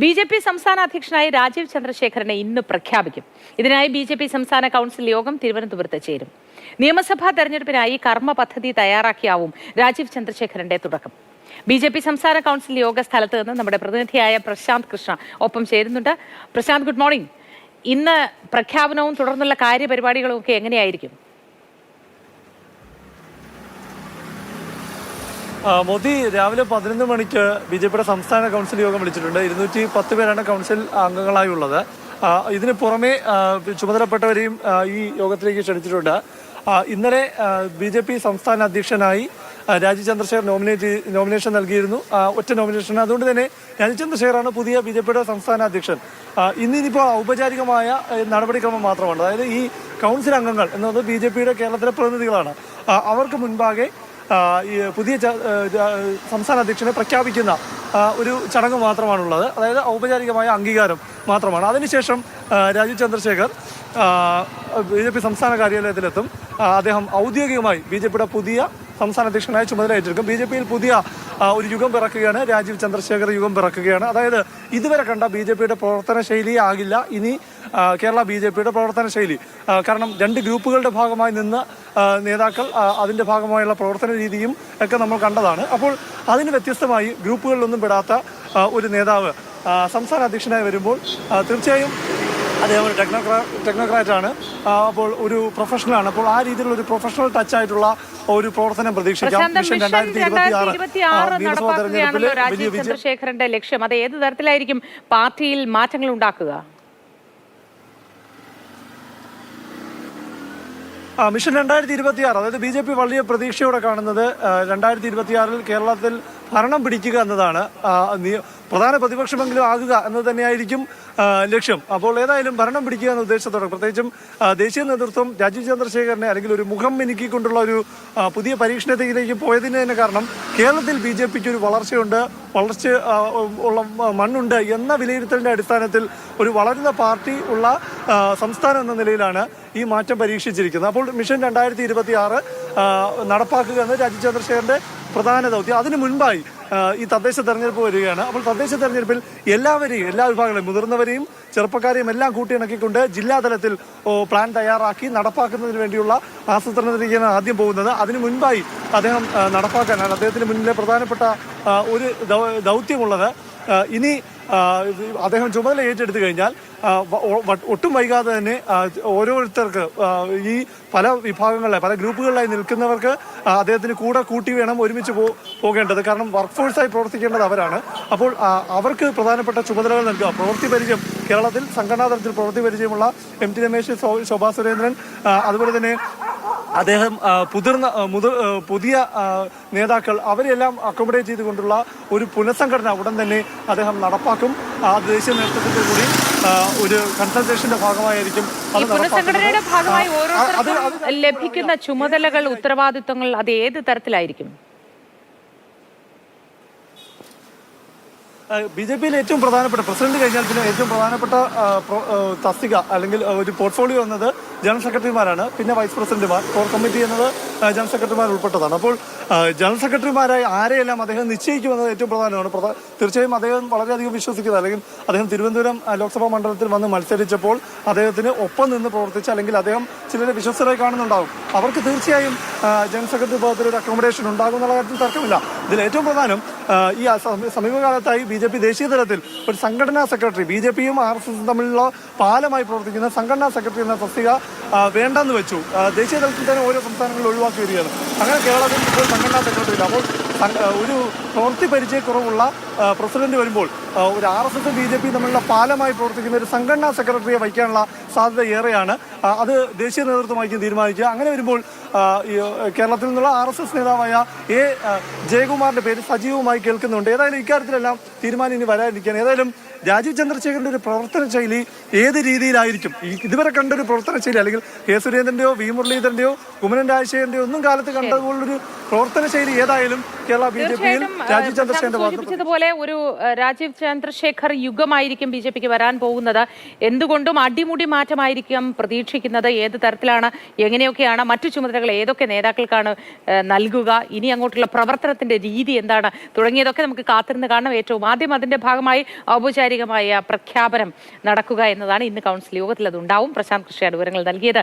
BJP. സംസ്ഥാന അധ്യക്ഷനായി രാജീവ് ചന്ദ്രശേഖരനെ ഇന്ന് പ്രഖ്യാപിക്കും. ഇതിനായി ബി.ജെ.പി. സംസ്ഥാന കൗൺസിൽ യോഗം തിരുവനന്തപുരത്ത് ചേരും. നിയമസഭാ തെരഞ്ഞെടുപ്പിനായി കർമ്മ പദ്ധതി തയ്യാറാക്കിയാവും രാജീവ് ചന്ദ്രശേഖരന്റെ തുടക്കം. ബി.ജെ.പി. സംസ്ഥാന കൗൺസിൽ യോഗ സ്ഥലത്ത് നിന്ന് നമ്മുടെ പ്രതിനിധിയായ പ്രശാന്ത് കൃഷ്ണ ഒപ്പം ചേരുന്നുണ്ട്. Prashant, good morning. ഇന്ന് പ്രഖ്യാപനവും തുടർന്നുള്ള കാര്യപരിപാടികളും ഒക്കെ എങ്ങനെയായിരിക്കും? മോദി രാവിലെ 11 മണിക്ക് ബി.ജെ.പിയുടെ സംസ്ഥാന കൗൺസിൽ യോഗം വിളിച്ചിട്ടുണ്ട്. 210 പേരാണ് കൗൺസിൽ അംഗങ്ങളായി ഉള്ളത്. ഇതിന് പുറമെ ചുമതലപ്പെട്ടവരെയും ഈ യോഗത്തിലേക്ക് ക്ഷണിച്ചിട്ടുണ്ട്. ഇന്നലെ ബി.ജെ.പി. സംസ്ഥാന അധ്യക്ഷനായി രാജീവ് ചന്ദ്രശേഖർ നോമിനേഷൻ നൽകിയിരുന്നു, ഒറ്റ നോമിനേഷൻ. അതുകൊണ്ട് തന്നെ രാജീവ് ചന്ദ്രശേഖറാണ് പുതിയ ബി.ജെ.പിയുടെ സംസ്ഥാന അധ്യക്ഷൻ. ഇന്നിപ്പോൾ ഔപചാരികമായ നടപടിക്രമം മാത്രമാണ്. അതായത് ഈ കൗൺസിൽ അംഗങ്ങൾ എന്നത് ബി.ജെ.പിയുടെ കേരളത്തിലെ പ്രതിനിധികളാണ്. അവർക്ക് മുൻപാകെ പുതിയ സംസ്ഥാന അധ്യക്ഷനെ പ്രഖ്യാപിക്കുന്ന ഒരു ചടങ്ങ് മാത്രമാണുള്ളത്. അതായത് ഔപചാരികമായ അംഗീകാരം മാത്രമാണ്. അതിനുശേഷം രാജീവ് ചന്ദ്രശേഖർ ബി.ജെ.പി. സംസ്ഥാന കാര്യാലയത്തിലെത്തും. അദ്ദേഹം ഔദ്യോഗികമായി ബി.ജെ.പിയുടെ പുതിയ സംസ്ഥാന അധ്യക്ഷനായി ചുമതല ഏറ്റെടുക്കും. ബി.ജെ.പിയിൽ പുതിയ ഒരു യുഗം പിറക്കുകയാണ്, രാജീവ് ചന്ദ്രശേഖർ യുഗം പിറക്കുകയാണ്. അതായത് ഇതുവരെ കണ്ട ബി.ജെ.പിയുടെ പ്രവർത്തന ശൈലി ആകില്ല ഇനി കേരള ബി.ജെ.പിയുടെ പ്രവർത്തന ശൈലി. കാരണം രണ്ട് ഗ്രൂപ്പുകളുടെ ഭാഗമായി നിന്ന് നേതാക്കൾ അതിൻ്റെ ഭാഗമായുള്ള പ്രവർത്തന രീതിയും ഒക്കെ നമ്മൾ കണ്ടതാണ്. അപ്പോൾ അതിന് വ്യത്യസ്തമായി ഗ്രൂപ്പുകളിലൊന്നും പെടാത്ത ഒരു നേതാവ് സംസ്ഥാന അധ്യക്ഷനായി വരുമ്പോൾ തീർച്ചയായും അദ്ദേഹം ഒരു ടെക്നോക്രാറ്റാണ്, അപ്പോൾ ഒരു പ്രൊഫഷണലാണ്. അപ്പോൾ ആ രീതിയിലുള്ള ഒരു പ്രൊഫഷണൽ ടച്ച് ആയിട്ടുള്ള ഒരു പ്രവർത്തനം പ്രതീക്ഷിക്കാം. മിഷൻ 2026 നടപ്പാക്കുകയാണല്ലോ രാജീവ് ചന്ദ്രശേഖരന്റെ ലക്ഷ്യം. അത് ഏത് തരത്തിലായിരിക്കും പാർട്ടിയിൽ മാറ്റങ്ങൾ ഉണ്ടാക്കുക? മിഷൻ 2026, അതായത് ബി.ജെ.പി. വലിയ പ്രതീക്ഷയോടെ കാണുന്നത് 2026 കേരളത്തിൽ ഭരണം പിടിക്കുക എന്നതാണ്. പ്രധാന പ്രതിപക്ഷമെങ്കിലും ആകുക എന്നത് തന്നെയായിരിക്കും ലക്ഷ്യം. അപ്പോൾ ഏതായാലും ഭരണം പിടിക്കുക എന്ന ഉദ്ദേശത്തോടെ പ്രത്യേകിച്ചും ദേശീയ നേതൃത്വം രാജീവ് ചന്ദ്രശേഖരനെ അല്ലെങ്കിൽ ഒരു മുഖം മിനുക്കിക്കൊണ്ടുള്ള ഒരു പുതിയ പരീക്ഷണത്തിലേക്ക് പോയതിന് തന്നെ കാരണം കേരളത്തിൽ ബി.ജെ.പിക്ക് ഒരു വളർച്ച ഉള്ള മണ്ണുണ്ട് എന്ന വിലയിരുത്തലിന്റെ അടിസ്ഥാനത്തിൽ ഒരു വളരുന്ന പാർട്ടി ഉള്ള സംസ്ഥാനം എന്ന നിലയിലാണ് ഈ മാറ്റം പരീക്ഷിച്ചിരിക്കുന്നത്. അപ്പോൾ മിഷൻ 2026 നടപ്പാക്കുക എന്നത് രാജീവ് ചന്ദ്രശേഖരന്റെ പ്രധാന ദൗത്യം. അതിനു മുൻപായി ഈ തദ്ദേശ തെരഞ്ഞെടുപ്പ് വരികയാണ്. അപ്പോൾ തദ്ദേശ തെരഞ്ഞെടുപ്പിൽ എല്ലാ വിഭാഗങ്ങളെയും, മുതിർന്നവരെയും ചെറുപ്പക്കാരെയും എല്ലാം കൂട്ടിയിണക്കിക്കൊണ്ട് ജില്ലാതലത്തിൽ പ്ലാൻ തയ്യാറാക്കി നടപ്പാക്കുന്നതിന് വേണ്ടിയുള്ള ആസൂത്രണത്തിലേക്കാണ് ആദ്യം പോകുന്നത്. അതിനു മുൻപായി അദ്ദേഹം നടപ്പാക്കാനാണ് അദ്ദേഹത്തിന് മുന്നിലെ പ്രധാനപ്പെട്ട ഒരു ദൗത്യമുള്ളത്. ഇനി അദ്ദേഹം ചുമതല ഏറ്റെടുത്തു കഴിഞ്ഞാൽ ഒട്ടും വൈകാതെ തന്നെ ഓരോരുത്തർക്ക് ഈ പല വിഭാഗങ്ങളിലെ പല ഗ്രൂപ്പുകളിലായി നിൽക്കുന്നവർക്ക് അദ്ദേഹത്തിന് കൂട്ടി വേണം ഒരുമിച്ച് പോകേണ്ടത്. കാരണം വർക്ക് ഫോഴ്സായി പ്രവർത്തിക്കേണ്ടത് അവരാണ്. അപ്പോൾ അവർക്ക് പ്രധാനപ്പെട്ട ചുമതലകൾ നൽകുക. പ്രവൃത്തി പരിചയം, കേരളത്തിൽ സംഘടനാ തലത്തിൽ പ്രവൃത്തി പരിചയമുള്ള എം ടി രമേശ്, ശോഭാ സുരേന്ദ്രൻ, അതുപോലെ തന്നെ അദ്ദേഹം പുതിയ നേതാക്കൾ, അവരെല്ലാം അക്കോമഡേറ്റ് ചെയ്തുകൊണ്ടുള്ള ഒരു പുനഃസംഘടന ഉടൻ തന്നെ അദ്ദേഹം നടപ്പാക്കും. ആ ദേശീയ നേതൃത്വത്തിൽ കൂടി ഒരു കൺസൾട്ടേഷന്റെ ഭാഗമായിരിക്കും. പുനഃസംഘടനയുടെ ഭാഗമായി ഓരോരുത്തർക്കും ലഭിക്കുന്ന ചുമതലകൾ, ഉത്തരവാദിത്വങ്ങൾ അത് ഏത് തരത്തിലായിരിക്കും? ബി.ജെ.പിയിൽ ഏറ്റവും പ്രധാനപ്പെട്ട പ്രസിഡന്റ് കഴിഞ്ഞാൽ പിന്നെ ഏറ്റവും പ്രധാനപ്പെട്ട തസ്തിക അല്ലെങ്കിൽ ഒരു പോർട്ട്ഫോളിയോ എന്നത് ജനറൽ സെക്രട്ടറിമാരാണ്. പിന്നെ വൈസ് പ്രസിഡന്റുമാർ, കോർ കമ്മിറ്റി എന്നത് ജനറൽ സെക്രട്ടറിമാർ ഉൾപ്പെട്ടതാണ്. അപ്പോൾ ജനറൽ സെക്രട്ടറിമാരായി ആരെയെല്ലാം അദ്ദേഹം നിശ്ചയിക്കുമെന്നത് ഏറ്റവും പ്രധാനമാണ്. തീർച്ചയായും അദ്ദേഹം വളരെയധികം വിശ്വസിക്കുന്നത്, അല്ലെങ്കിൽ അദ്ദേഹം തിരുവനന്തപുരം ലോക്സഭാ മണ്ഡലത്തിൽ വന്ന് മത്സരിച്ചപ്പോൾ അദ്ദേഹത്തിന് ഒപ്പം നിന്ന് പ്രവർത്തിച്ച, അല്ലെങ്കിൽ അദ്ദേഹം ചിലരെ വിശ്വസ്തരായി കാണുന്നുണ്ടാവും, അവർക്ക് തീർച്ചയായും ജനറൽ സെക്രട്ടറി വിഭാഗത്തിൽ ഒരു അക്കോമഡേഷൻ ഉണ്ടാകും എന്നുള്ള കാര്യത്തിൽ തർക്കമില്ല. ഇതിൽ ഏറ്റവും പ്രധാനം ഈ സമീപകാലത്തായി ബി.ജെ.പി. ദേശീയ തലത്തിൽ ഒരു സംഘടനാ സെക്രട്ടറി, ബി.ജെ.പിയും ആർ.എസ്.എസും തമ്മിലുള്ള പാലമായി പ്രവർത്തിക്കുന്ന സംഘടനാ സെക്രട്ടറി എന്ന തസ്തിക വേണ്ടെന്ന് വെച്ചു. ദേശീയ തലത്തിൽ തന്നെ ഓരോ സംസ്ഥാനങ്ങളിൽ ഒഴിവാക്കി വരികയാണ്. അങ്ങനെ കേരളത്തിൽ ഇപ്പോൾ സംഘടനാ സെക്രട്ടറി ഇല്ല. അപ്പോൾ ഒരു പ്രവൃത്തി പരിചയക്കുറവുള്ള പ്രസിഡന്റ് വരുമ്പോൾ ഒരു ആർ.എസ്.എസും ബി.ജെ.പി. തമ്മിലുള്ള പാലമായി പ്രവർത്തിക്കുന്ന ഒരു സംഘടനാ സെക്രട്ടറിയെ വയ്ക്കാനുള്ള സാധ്യത ഏറെയാണ്. അത് ദേശീയ നേതൃത്വമായിരിക്കും തീരുമാനിക്കുക. അങ്ങനെ വരുമ്പോൾ കേരളത്തിൽ നിന്നുള്ള ആർ.എസ്.എസ്. നേതാവായ ജയകുമാറിന്റെ പേര് സജീവമായി കേൾക്കുന്നുണ്ട്. ഏതായാലും ഇക്കാര്യത്തിലെല്ലാം തീരുമാനം ഇനി വരാതിരിക്കുകയാണ്. ഏതായാലും രാജീവ് ചന്ദ്രശേഖരന്റെ ഒരു പ്രവർത്തന ശൈലി ഏത് രീതിയിലായിരിക്കും, ഇതുവരെ കണ്ടൊരു പ്രവർത്തന ശൈലി അല്ലെങ്കിൽ കെ സുരേന്ദ്രന്റെയോ വി മുരളീധരന്റെയോ കുമ്മനം രാജശേഖരന്റെയോ ഒന്നും കാലത്ത് കണ്ടതുപോലൊരു പ്രവർത്തന ശൈലി ഏതായാലും കേരള ബി.ജെ.പിയിൽ രാജീവ് ചന്ദ്രശേഖരന്റെ ഒരു രാജീവ് ചന്ദ്രശേഖർ യുഗമായിരിക്കും ബി.ജെ.പിക്ക് വരാൻ പോകുന്നത്. എന്തുകൊണ്ടും അടിമുടി മാറ്റമായിരിക്കും പ്രതീക്ഷിക്കുന്നത്. ഏത് തരത്തിലാണ്, എങ്ങനെയൊക്കെയാണ് മറ്റു ചുമതലകൾ ചുമതലകൾ ഏതൊക്കെ നേതാക്കൾക്കാണ് നൽകുക, ഇനി അങ്ങോട്ടുള്ള പ്രവർത്തനത്തിന്റെ രീതി എന്താണ് തുടങ്ങിയതൊക്കെ നമുക്ക് കാത്തിരുന്ന് കാണണം. ഏറ്റവും ആദ്യം അതിന്റെ ഭാഗമായി ഔപചാരികമായ പ്രഖ്യാപനം നടക്കുക എന്നതാണ്. ഇന്ന് കൗൺസിൽ യോഗത്തിൽ അതുണ്ടാവും. പ്രശാന്ത് കൃഷിയാണ് വിവരങ്ങൾ നൽകിയത്.